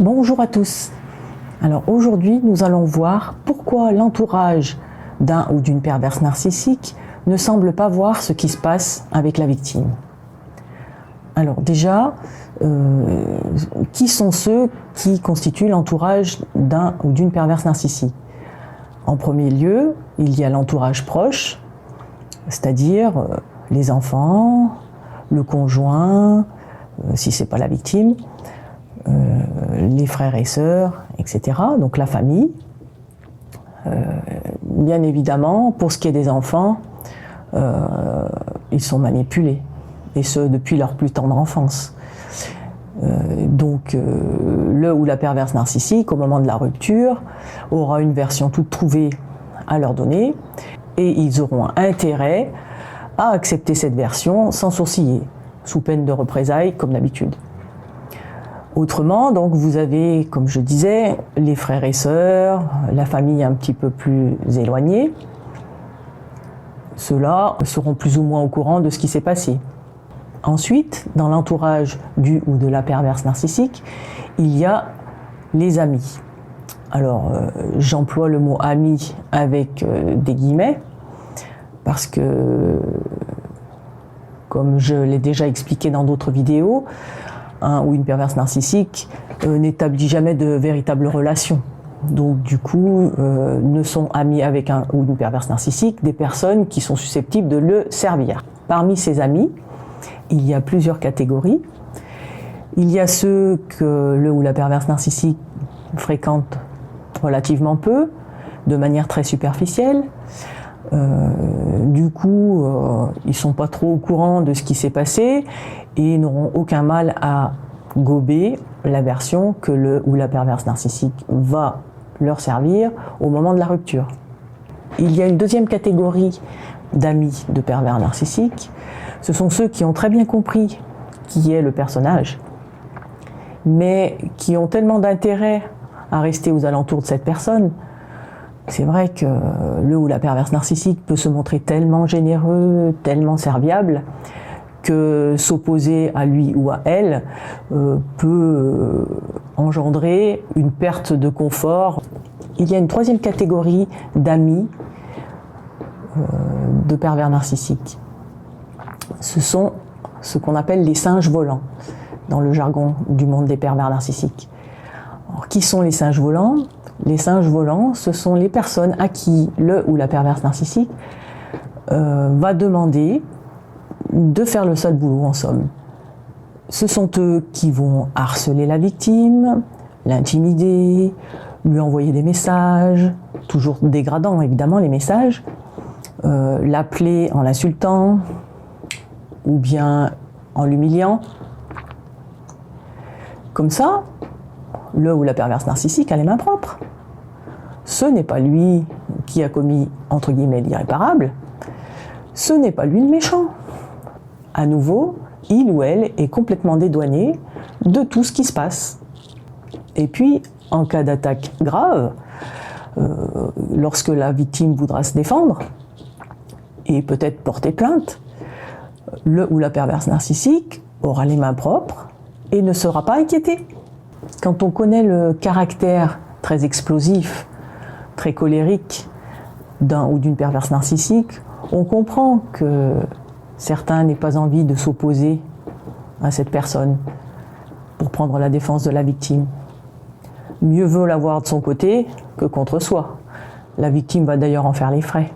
Bonjour à tous. Alors aujourd'hui, nous allons voir pourquoi l'entourage d'un ou d'une perverse narcissique ne semble pas voir ce qui se passe avec la victime. Alors déjà, qui sont ceux qui constituent l'entourage d'un ou d'une perverse narcissique? En premier lieu, il y a l'entourage proche, c'est-à-dire les enfants, le conjoint, si ce n'est pas la victime, les frères et sœurs, etc. Donc la famille. Bien évidemment, pour ce qui est des enfants, ils sont manipulés, et ce depuis leur plus tendre enfance. Donc le ou la perverse narcissique, au moment de la rupture, aura une version toute trouvée à leur donner, et ils auront intérêt à accepter cette version sans sourciller, sous peine de représailles comme d'habitude. Autrement, donc vous avez, comme je disais, les frères et sœurs, la famille un petit peu plus éloignée. Ceux-là seront plus ou moins au courant de ce qui s'est passé. Ensuite, dans l'entourage du ou de la perverse narcissique, il y a les amis. Alors, j'emploie le mot ami avec des guillemets, parce que, comme je l'ai déjà expliqué dans d'autres vidéos, un ou une perverse narcissique n'établit jamais de véritables relations. Donc du coup, ne sont amis avec un ou une perverse narcissique des personnes qui sont susceptibles de le servir. Parmi ces amis, il y a plusieurs catégories. Il y a ceux que le ou la perverse narcissique fréquente relativement peu, de manière très superficielle. Du coup, ils ne sont pas trop au courant de ce qui s'est passé et n'auront aucun mal à gober la version que le ou la perverse narcissique va leur servir au moment de la rupture. Il y a une deuxième catégorie d'amis de pervers narcissiques. Ce sont ceux qui ont très bien compris qui est le personnage, mais qui ont tellement d'intérêt à rester aux alentours de cette personne. C'est vrai que le ou la perverse narcissique peut se montrer tellement généreux, tellement serviable, que s'opposer à lui ou à elle peut engendrer une perte de confort. Il y a une troisième catégorie d'amis de pervers narcissiques. Ce sont ce qu'on appelle les singes volants, dans le jargon du monde des pervers narcissiques. Alors, qui sont les singes volants? Les singes volants, ce sont les personnes à qui le ou la perverse narcissique va demander de faire le sale boulot, en somme. Ce sont eux qui vont harceler la victime, l'intimider, lui envoyer des messages, toujours dégradants évidemment les messages, l'appeler en l'insultant ou bien en l'humiliant. Comme ça, le ou la perverse narcissique a les mains propres. Ce n'est pas lui qui a commis, entre guillemets, l'irréparable. Ce n'est pas lui le méchant. À nouveau, il ou elle est complètement dédouané de tout ce qui se passe. Et puis, en cas d'attaque grave, lorsque la victime voudra se défendre et peut-être porter plainte, le ou la perverse narcissique aura les mains propres et ne sera pas inquiété. Quand on connaît le caractère très explosif, très colérique d'un ou d'une perverse narcissique, on comprend que certains n'aient pas envie de s'opposer à cette personne pour prendre la défense de la victime. Mieux vaut l'avoir de son côté que contre soi. La victime va d'ailleurs en faire les frais.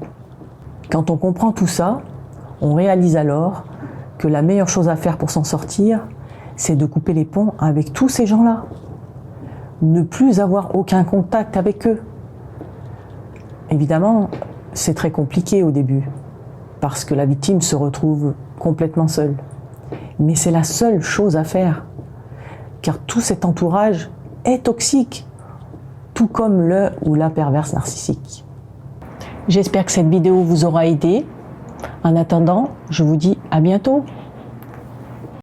Quand on comprend tout ça, on réalise alors que la meilleure chose à faire pour s'en sortir, c'est de couper les ponts avec tous ces gens-là. Ne plus avoir aucun contact avec eux. Évidemment, c'est très compliqué au début, parce que la victime se retrouve complètement seule. Mais c'est la seule chose à faire, car tout cet entourage est toxique, tout comme le ou la perverse narcissique. J'espère que cette vidéo vous aura aidé. En attendant, je vous dis à bientôt.